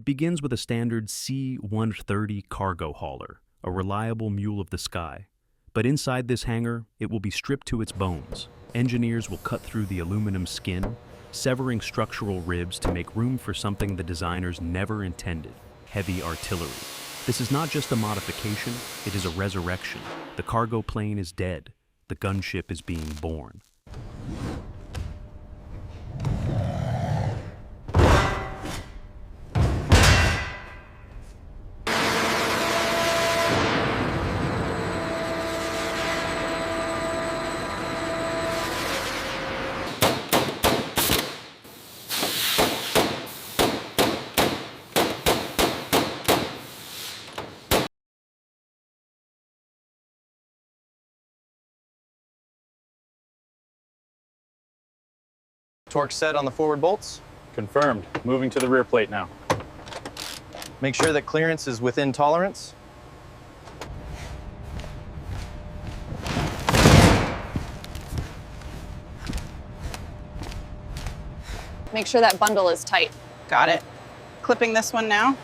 begins with a standard C-130 cargo hauler, a reliable mule of the sky. But inside this hangar, it will be stripped to its bones. Engineers will cut through the aluminum skin, severing structural ribs to make room for something the designers never intended: heavy artillery. This is not just a modification, it is a resurrection. The cargo plane is dead. The gunship is being born. Torque set on the forward bolts. Confirmed. Moving to the rear plate now. Make sure that clearance is within tolerance. Make sure that bundle is tight. Got it. Clipping this one now.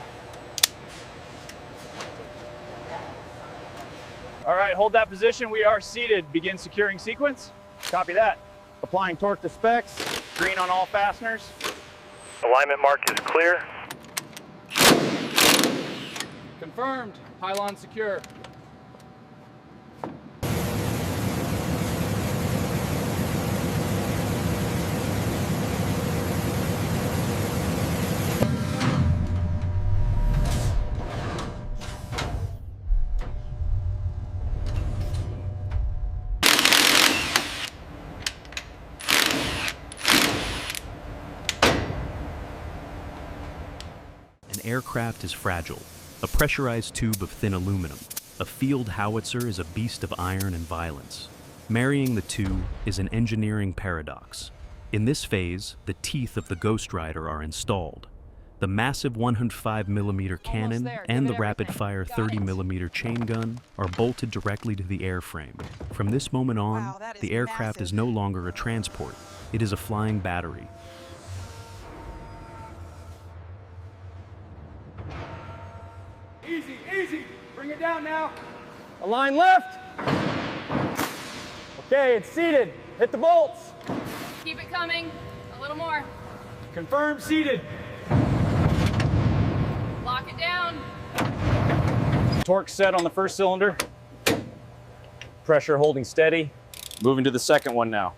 All right, hold that position. We are seated. Begin securing sequence. Copy that. Applying torque to specs. Green on all fasteners. Alignment mark is clear. Confirmed. Pylon secure. An aircraft is fragile, a pressurized tube of thin aluminum. A field howitzer is a beast of iron and violence. Marrying the two is an engineering paradox. In this phase, the teeth of the Ghostrider are installed. The massive 105mm cannon and the rapid-fire 30mm chain gun are bolted directly to the airframe. From this moment on, Wow, that is the aircraft massive. is no longer a transport. It is a flying battery. Easy, easy. Bring it down now. Align left. Okay, it's seated. Hit the bolts. Keep it coming. A little more. Confirmed seated. Lock it down. Torque set on the first cylinder. Pressure holding steady. Moving to the second one now.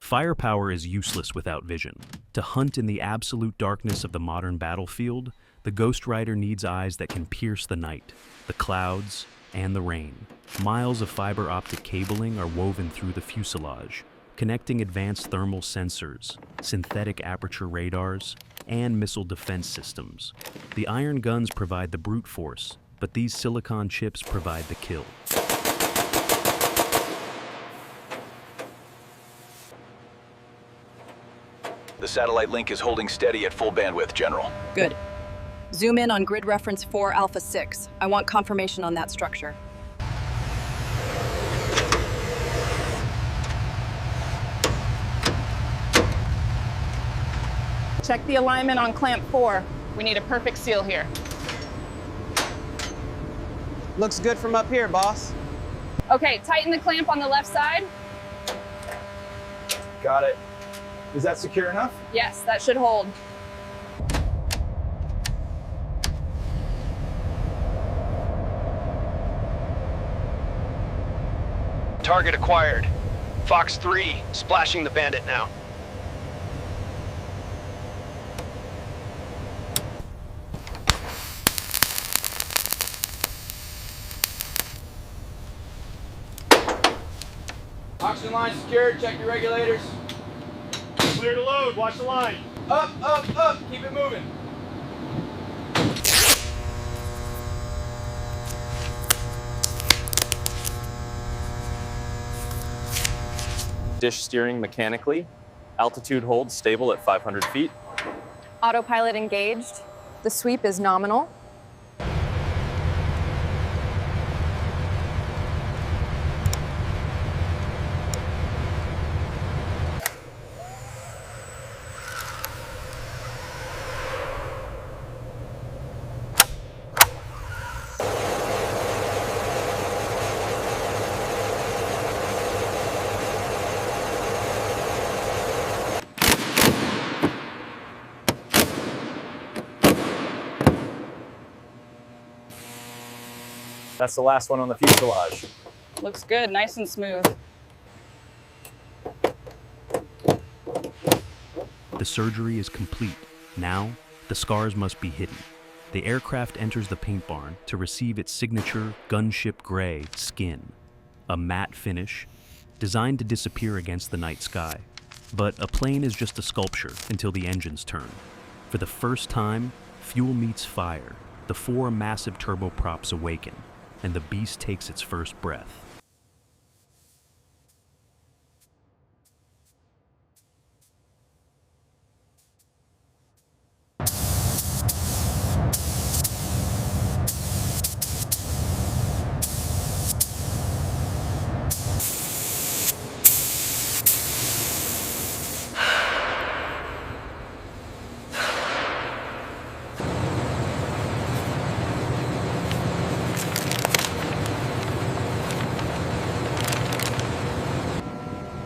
Firepower is useless without vision. To hunt in the absolute darkness of the modern battlefield, the Ghostrider needs eyes that can pierce the night, the clouds, and the rain. Miles of fiber optic cabling are woven through the fuselage, connecting advanced thermal sensors, synthetic aperture radars, and missile defense systems. The iron guns provide the brute force, but these silicon chips provide the kill. The satellite link is holding steady at full bandwidth, General. Good. Zoom in on grid reference 4 Alpha 6. I want confirmation on that structure. Check the alignment on clamp 4. We need a perfect seal here. Looks good from up here, boss. Okay, tighten the clamp on the left side. Got it. Is that secure enough? Yes, that should hold. Target acquired. Fox 3, splashing the bandit now. Oxygen line secured. Check your regulators. Clear to load. Watch the line. Up, up, up. Keep it moving. Dish steering mechanically. Altitude hold stable at 500 feet. Autopilot engaged. The sweep is nominal. That's the last one on the fuselage. Looks good, nice and smooth. The surgery is complete. Now, the scars must be hidden. The aircraft enters the paint barn to receive its signature gunship gray skin, a matte finish designed to disappear against the night sky. But a plane is just a sculpture until the engines turn. For the first time, fuel meets fire. The 4 massive turboprops awaken, and the beast takes its first breath.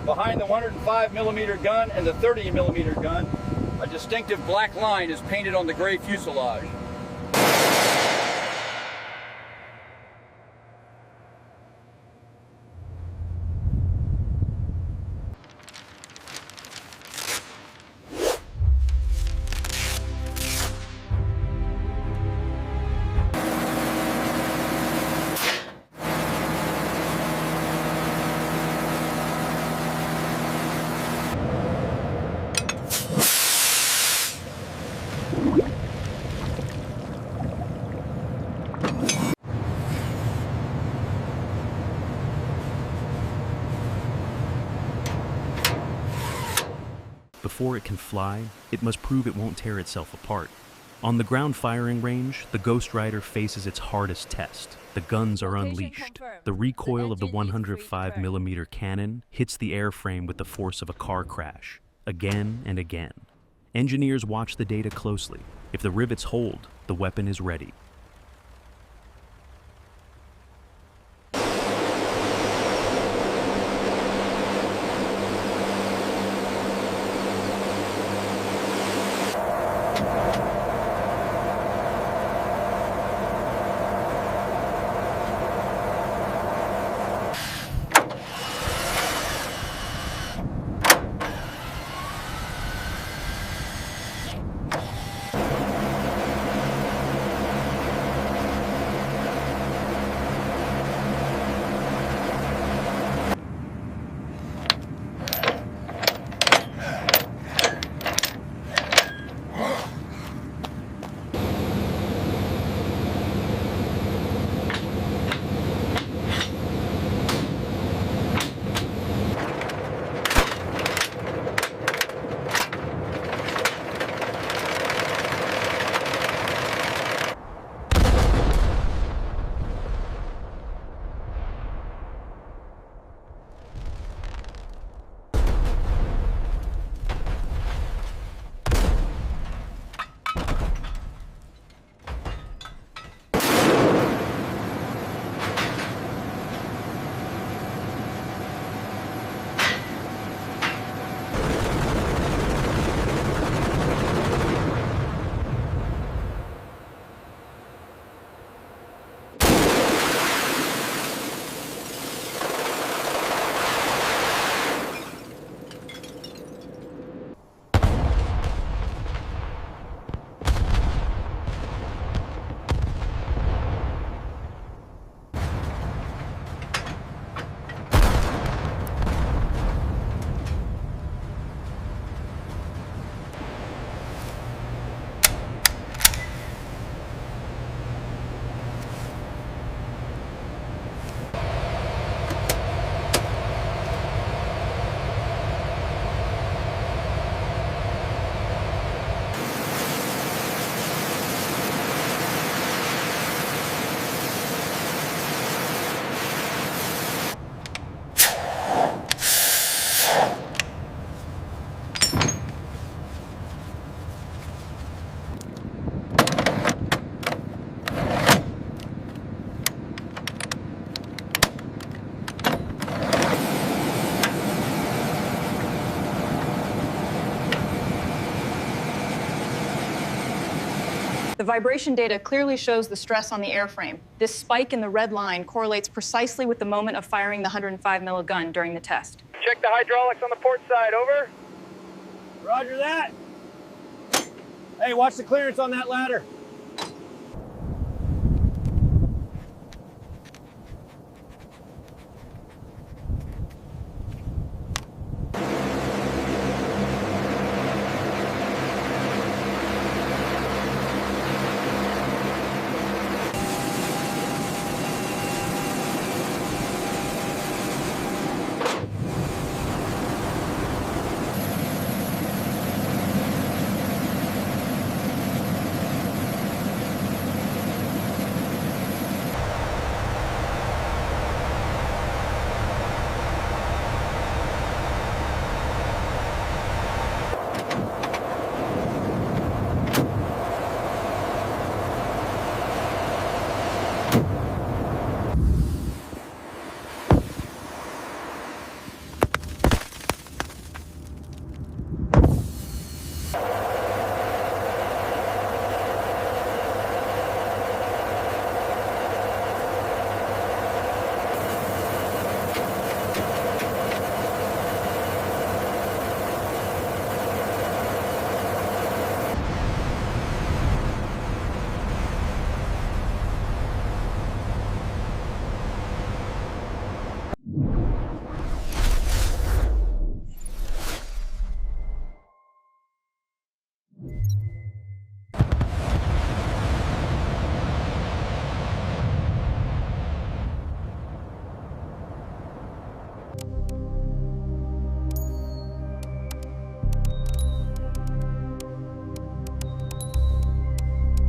Behind the 105mm gun and the 30mm gun, a distinctive black line is painted on the gray fuselage. Before it can fly, it must prove it won't tear itself apart. On the ground firing range, the Ghostrider faces its hardest test. The guns are unleashed. The recoil of the 105mm cannon hits the airframe with the force of a car crash, again and again. Engineers watch the data closely. If the rivets hold, the weapon is ready. The vibration data clearly shows the stress on the airframe. This spike in the red line correlates precisely with the moment of firing the 105 mil gun during the test. Check the hydraulics on the port side, over. Roger that. Hey, watch the clearance on that ladder.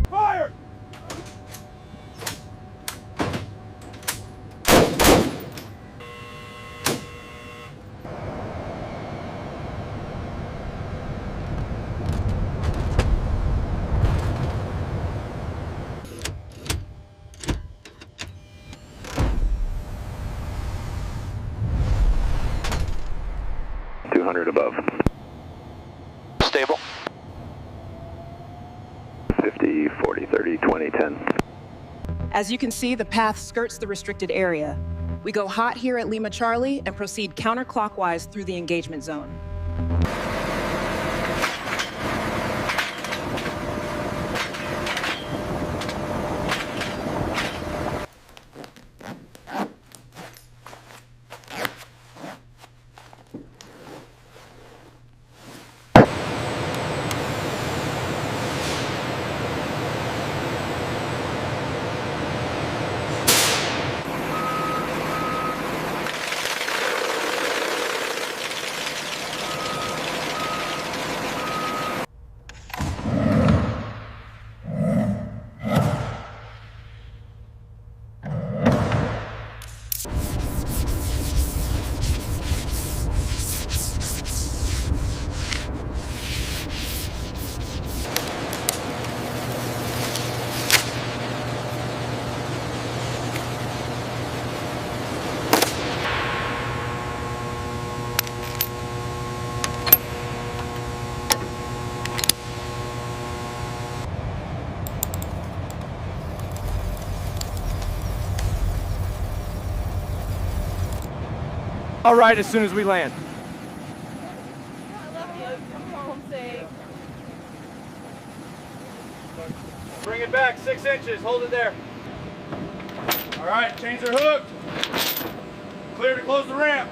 Fire! Above. Stable. 50, 40, 30, 20, 10. As you can see, the path skirts the restricted area. We go hot here at Lima Charlie and proceed counterclockwise through the engagement zone. All right, as soon as we land. I love you. Come home safe. Bring it back 6 inches. Hold it there. All right, chains are hooked. Clear to close the ramp.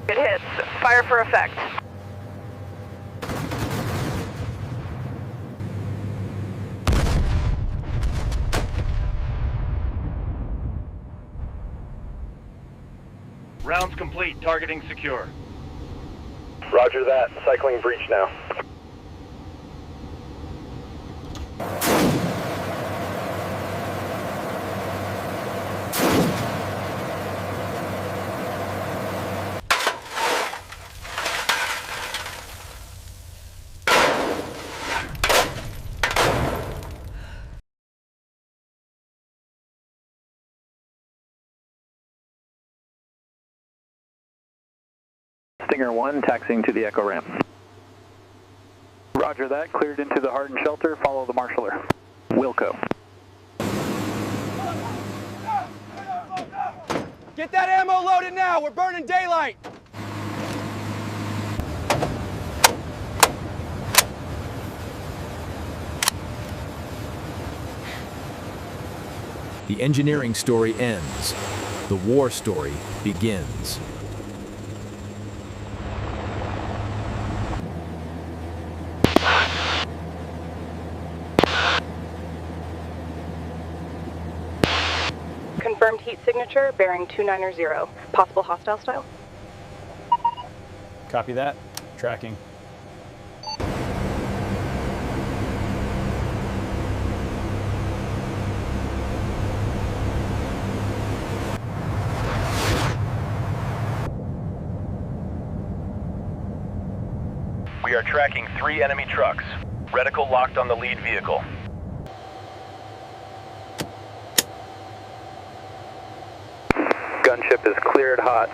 It hits. Fire for effect. Rounds complete. Targeting secure. Roger that. Cycling breach now. Stinger 1 taxiing to the Echo ramp. Roger that. Cleared into the hardened shelter. Follow the marshaller. Wilco. Get that ammo loaded now. We're burning daylight. The engineering story ends. The war story begins. Confirmed heat signature, bearing 290. Possible hostile style? Copy that. Tracking. We are tracking 3 enemy trucks. Reticle locked on the lead vehicle. Gunship is cleared hot.